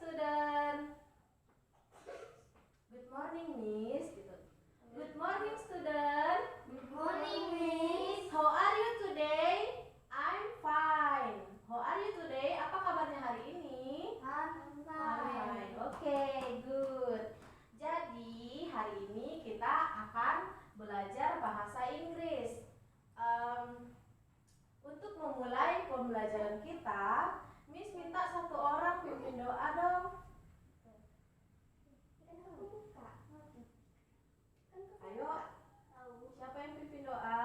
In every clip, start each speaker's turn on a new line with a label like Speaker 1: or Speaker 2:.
Speaker 1: student. Good morning, Miss. Gitu. Good morning, student.
Speaker 2: Good morning, Miss.
Speaker 1: How are you today? I'm fine. How are you today? Apa kabarnya hari ini?
Speaker 2: I'm
Speaker 1: Fine. Okay, good. Jadi hari ini kita akan belajar bahasa Inggris. Untuk memulai pembelajaran kita, Miss minta satu orang pimpin doa dong. Ayo, siapa yang pimpin doa?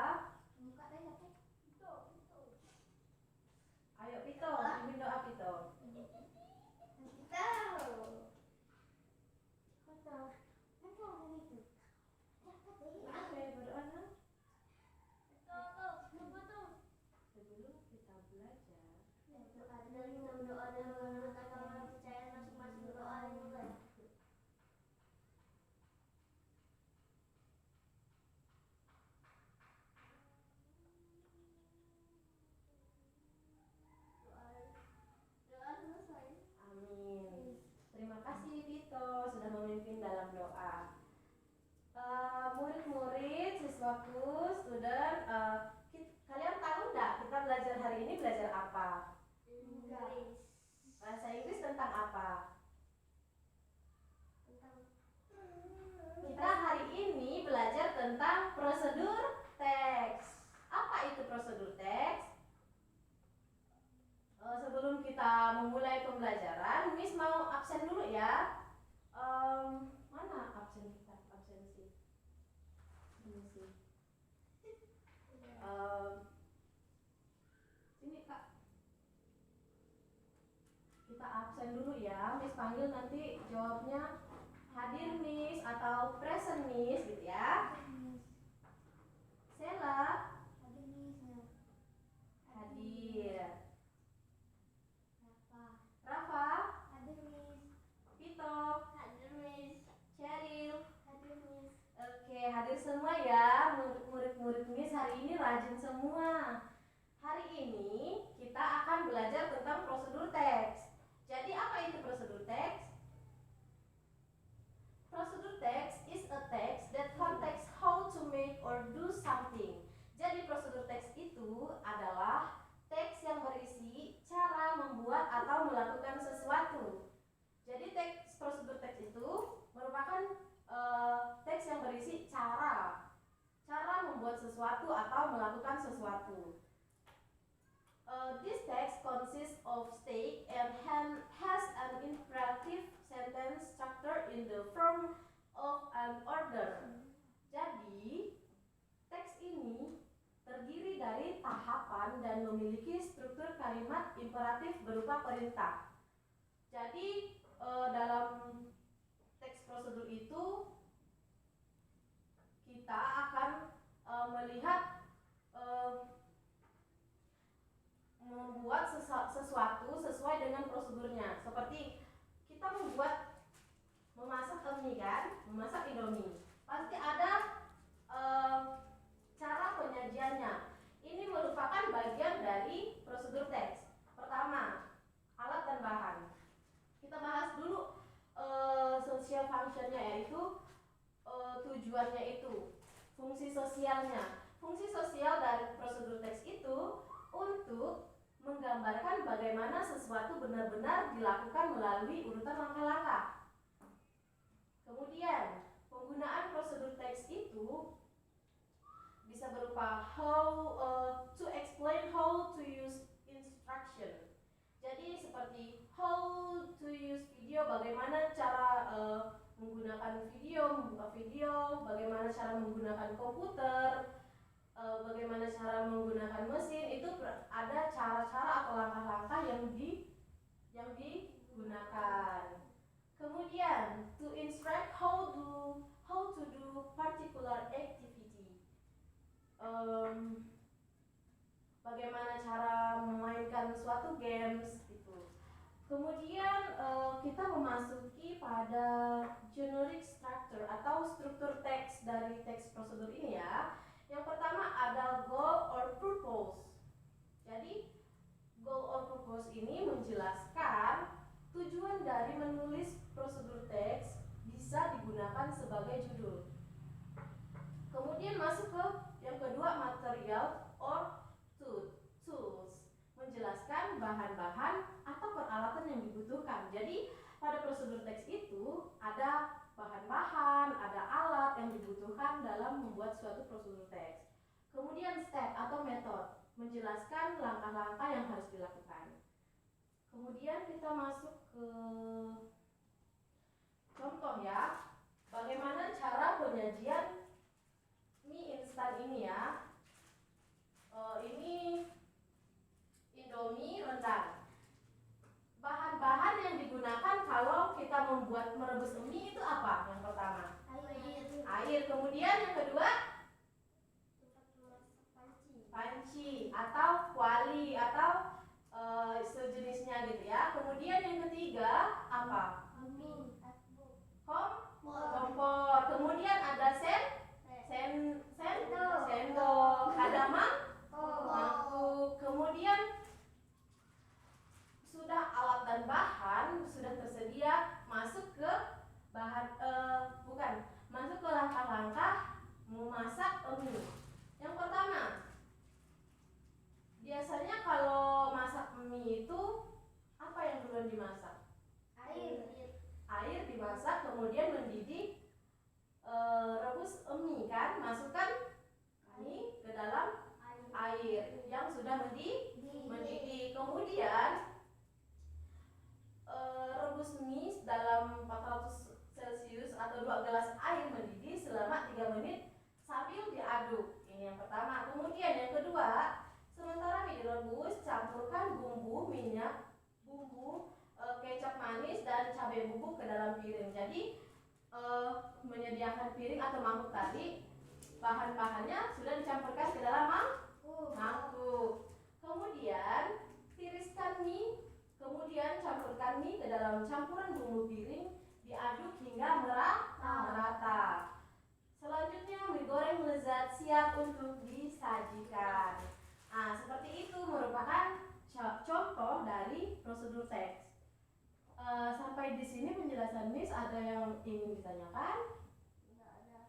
Speaker 1: Ayo Pito, pimpin doa Pito. Oke, berdoa nah. Sebelum kita belajar, amin. Terima kasih Pito sudah memimpin dalam doa. Murid-murid, siswaku, student, kalian tahu nggak kita belajar hari ini belajar apa? Bahasa Inggris tentang apa? Kita hari ini belajar tentang prosedur teks. Apa itu prosedur teks? Sebelum kita memulai pembelajaran, Miss mau absen dulu ya. Mana absen kita? Absensi. Ini sih. Sini Kak. Kita absen dulu ya. Miss panggil nanti jawabnya hadir Miss atau present Miss gitu ya. Sela hadir. Rafa, Pito, Cheryl. Oke, hadir semua ya. Murid-murid Miss hari ini rajin semua. Hari ini kita akan belajar tentang prosedur teks. Jadi apa itu prosedur teks? Prosedur teks is a text that contains how to make or do something. Jadi prosedur teks itu adalah teks yang berisi cara membuat atau melakukan sesuatu. Jadi prosedur teks itu merupakan teks yang berisi cara membuat sesuatu atau melakukan sesuatu. This text consists of state and has an imperative sentence structure in the form of an order. Jadi, teks ini terdiri dari tahapan dan memiliki struktur kalimat imperatif berupa perintah. Jadi, dalam teks prosedur itu kita akan melihat membuat sesuatu sesuai dengan prosedurnya. Seperti kita memasak mie kan, memasak Indomie. Pasti ada cara penyajiannya. Ini merupakan bagian dari prosedur teks. Pertama, alat dan bahan. Kita bahas dulu social functionnya, yaitu tujuannya itu, fungsi sosialnya. Fungsi sosial dari prosedur teks itu untuk menggambarkan bagaimana sesuatu benar-benar dilakukan melalui urutan langkah-langkah. Kemudian, penggunaan prosedur teks itu bisa berupa to explain how to use instruction. Jadi seperti how to use video, bagaimana cara menggunakan video, bagaimana cara menggunakan komputer, bagaimana cara menggunakan mesin. Itu ada cara-cara atau langkah-langkah yang digunakan. Kemudian to instruct how to do particular activity. Bagaimana cara memainkan suatu games gitu. Kemudian kita memasuki pada generic structure atau struktur teks dari teks prosedur ini ya. Yang pertama ada goal or purpose. Jadi goal or purpose ini menjelaskan tujuan dari menulis prosedur teks bisa digunakan sebagai judul. Kemudian masuk ke yang kedua, material or tools, menjelaskan bahan-bahan atau peralatan yang dibutuhkan. Jadi pada prosedur teks itu ada bahan-bahan, ada alat yang dibutuhkan dalam membuat suatu prosedur teks. Kemudian step atau metode, menjelaskan langkah-langkah yang harus dilakukan. Kemudian kita masuk ke contoh ya, bagaimana cara penyajian mie instan ini ya. Ini Indomie rendang. Bahan-bahan yang digunakan kalau kita membuat merebus mie itu apa? Yang pertama, air. Kemudian yang kedua, panci atau kuali atau sejenisnya gitu ya. Kemudian yang ketiga apa? Kompor. Kemudian ada sendok, ada mangkuk. Kemudian sudah alat dan bahan sudah tersedia, masuk ke masuk ke langkah-langkah memasak mie. Yang pertama, biasanya kalau masak mie itu apa yang duluan dimasak? Air dimasak, kemudian mendidih, rebus mie kan, masukkan mie ke dalam air yang sudah mendidih. Kemudian rebus mie dalam 400 Celcius atau 2 gelas air mendidih selama 3 menit sambil diaduk. Ini yang pertama. Kemudian yang kedua, sementara mie direbus, campurkan bumbu minyak, kecap manis dan cabai bubuk ke dalam piring. Jadi menyediakan piring atau mangkuk tadi, bahan-bahannya sudah dicampurkan ke dalam mangkuk. Kemudian tiriskan mie, kemudian campurkan mie ke dalam campuran bumbu piring, diaduk hingga merata. Selanjutnya mie goreng lezat siap untuk disajikan. Nah, seperti itu merupakan contoh dari prosedur teks. Sampai di sini penjelasan Miss, ada yang ingin ditanyakan?
Speaker 2: Tidak ada.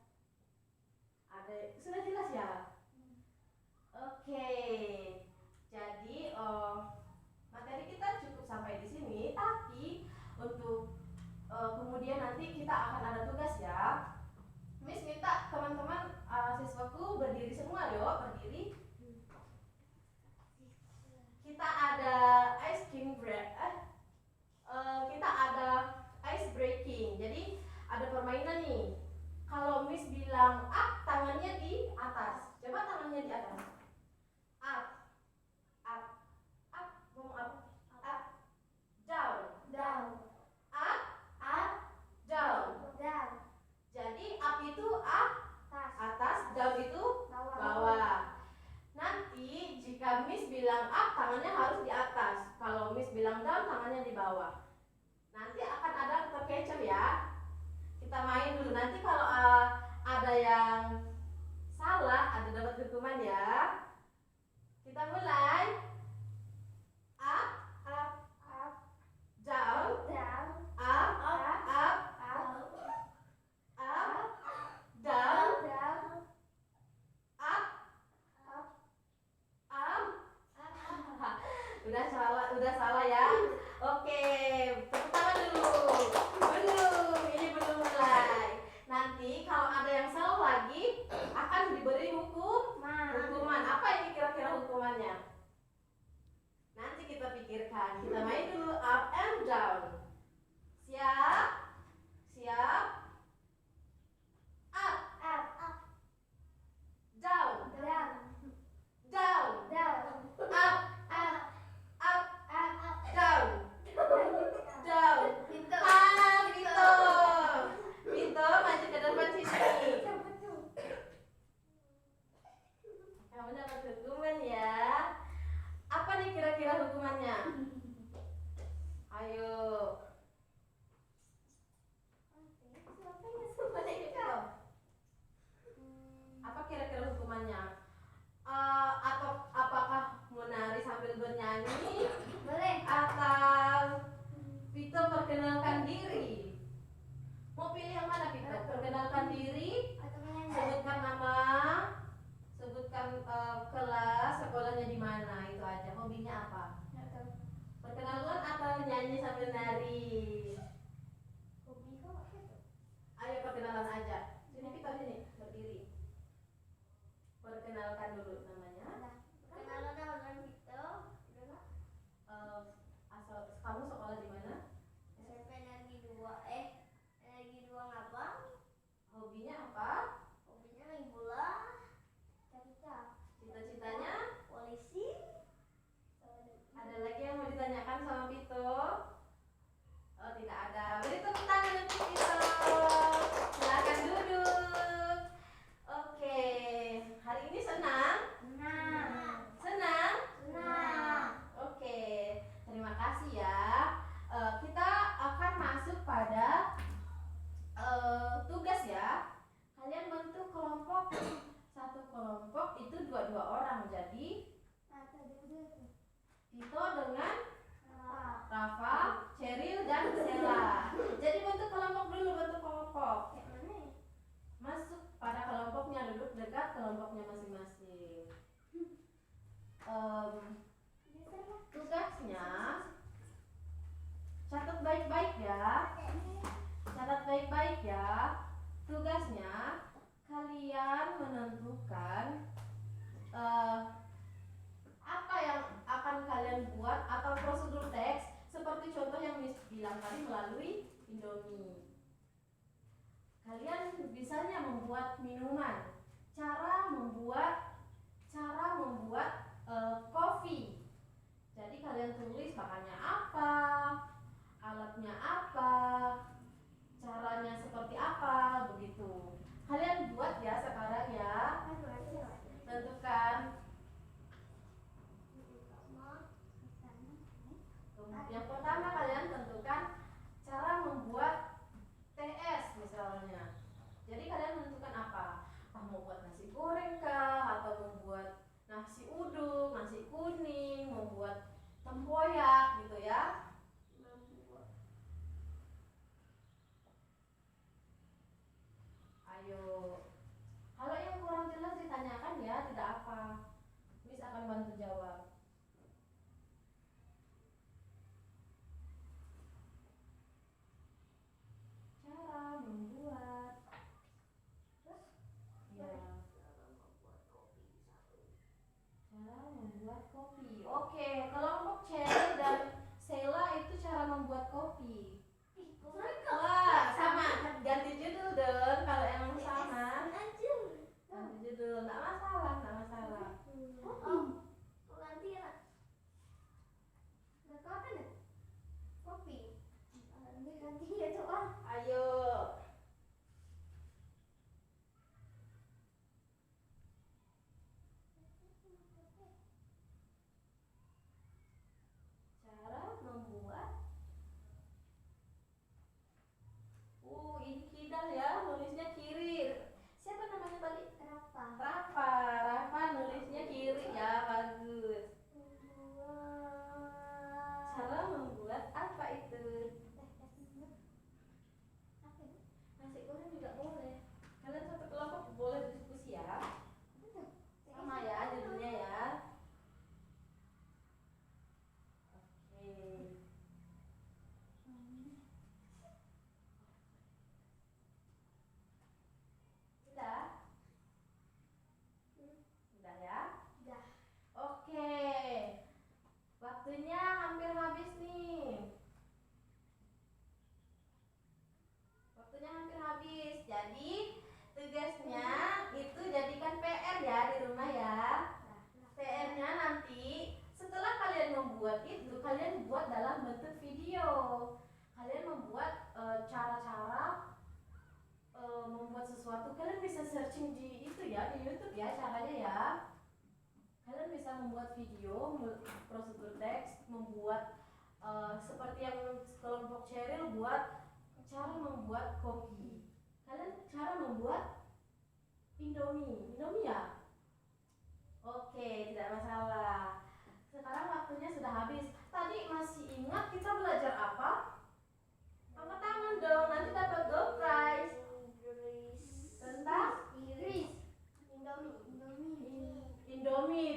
Speaker 1: Ada, sudah jelas ya? Oke. Jadi materi kita cukup sampai di sini, tapi untuk kemudian nanti kita akan ada tugas ya. Miss minta teman-teman siswaku berdiri semua, yuk berdiri. Kita ada ice cream break. Kita ada ice breaking. Jadi ada permainan nih. Kalau Miss bilang up, tangannya di atas. Coba tangannya di atas. Up, up, up, ngomong up, up, down,
Speaker 2: Down.
Speaker 1: up, down.
Speaker 2: Down.
Speaker 1: Jadi up itu atas, down itu bawah. Nanti jika Miss bilang up, tangannya harus di atas. Kalau Miss bilang down, tangannya di bawah. Nanti akan ada terkecoh ya. Kita main dulu. Nanti kalau ada yang salah, ada dapat hukuman ya. Kita mulai. Up,
Speaker 2: Up.
Speaker 1: down,
Speaker 2: Down.
Speaker 1: up,
Speaker 2: Up.
Speaker 1: up,
Speaker 2: Up.
Speaker 1: up, down,
Speaker 2: Down.
Speaker 1: up,
Speaker 2: Up.
Speaker 1: up. Udah salah ya. Oke, tepuk tangan dulu. Ini belum mulai. Nanti kalau ada yang salah lagi akan diberi hukuman. Apa ini kira-kira hukumannya? Nanti kita pikirkan. Kita main dulu up and down. Siap? Up,
Speaker 2: Up.
Speaker 1: down,
Speaker 2: Down.
Speaker 1: down,
Speaker 2: Down.
Speaker 1: up,
Speaker 2: Up.
Speaker 1: up,
Speaker 2: Up.
Speaker 1: kelas, sekolahnya di mana, itu aja. Hobinya apa? Perkenalan atau nyanyi sambil nari?
Speaker 2: Hobi kok gitu.
Speaker 1: Ayo perkenalan aja. Sini kita sini berdiri. Perkenalkan dulu namanya.
Speaker 2: Kenalan nama Vito. Udah
Speaker 1: Asal kamu sekolah di mana?
Speaker 2: SMP Energi 2 Energi 2 Ngabang.
Speaker 1: Hobinya apa?
Speaker 2: Hobinya main bola.
Speaker 1: Cita-citanya?
Speaker 2: Polisi.
Speaker 1: Ada lagi yang mau ditanyakan sama Vito? Oh, tidak ada. Beri tepuk tangan untuk Vito. Silakan duduk. Oke, hari ini senang? Senang? Oke, terima kasih ya. Kita akan masuk pada tugas ya. Kalian bentuk kelompok. Satu kelompok itu dua orang. Jadi Vito dengan Rafa, Cheryl, dan Sela. Jadi bentuk kelompok dulu, bentuk kelompok. Masuk pada kelompoknya, duduk dekat kelompoknya masing-masing. Tugasnya catat baik-baik ya. Catat baik-baik ya. Tugasnya kalian menentukan apa yang akan kalian buat atau prosedur teks seperti contoh yang Miss bilang tadi melalui Indomie. Kalian bisanya membuat minuman, cara membuat kopi. Jadi kalian tulis bahannya apa, alatnya apa, caranya seperti apa, begitu. Kalian buat ya sekarang ya. Tentukan. Yang pertama kalian tentukan cara membuat TS misalnya. Jadi kalian menentukan apa? Mau buat nasi goreng kah? Atau membuat nasi uduk, nasi kuning, membuat tempoyak gitu ya. Ayo. Kalau yang kurang jelas ditanyakan ya, tidak apa. Miss akan bantu jawab. Cara membuat cara membuat kopi. Oke, kelompok Cheryl dan Sheila itu cara membuat kopi. Wah, sama. Ganti judul dong kalau emang sama. Ganti judul, nggak masalah, nggak masalah. Ayo. Cara membuat. Ini kidal ya, nulisnya kiri. Siapa namanya tadi? Rafa nulisnya kiri ya, bagus. Cara membuat apa itu? Nasi goreng juga boleh. Kalian satu kelompok boleh diskusi ya. Sama ya judulnya ya. Oke. Sudah ya? Oke. Waktunya hampir habis nih. Jadi tugasnya itu jadikan PR ya di rumah ya. PR-nya nanti setelah kalian membuat itu, kalian buat dalam bentuk video. Kalian membuat cara-cara membuat sesuatu. Kalian bisa searching di itu ya, di YouTube ya caranya ya. Kalian bisa membuat video, prosedur teks, membuat seperti yang kelompok Cheryl buat cara membuat kopi. Kalian cara membuat Indomie ya? Oke, tidak masalah. Sekarang waktunya sudah habis. Tadi masih ingat kita belajar apa? Angkat tangan dong, nanti dapat door prize. Tentang
Speaker 2: Indomie.
Speaker 1: Indomie.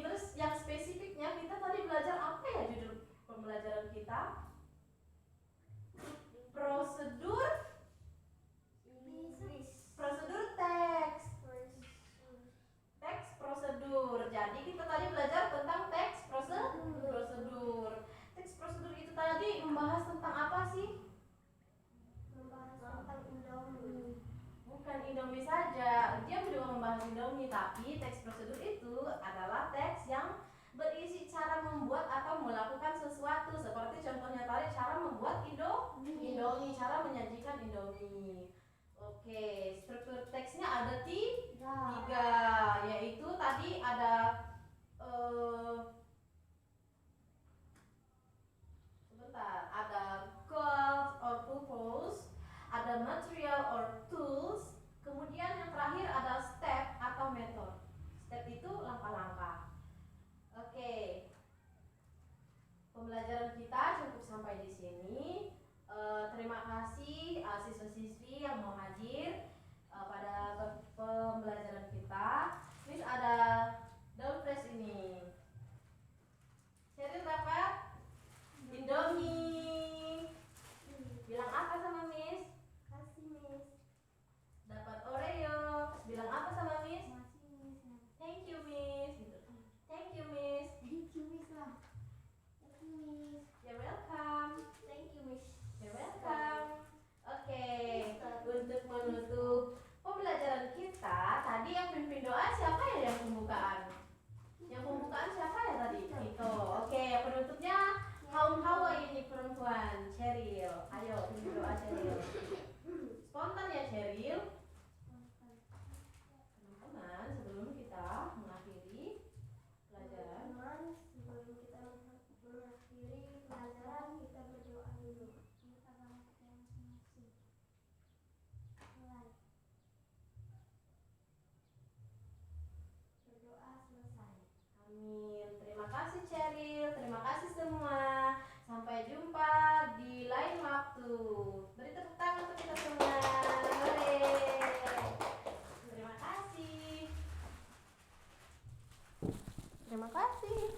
Speaker 1: catatan ya Cheryl.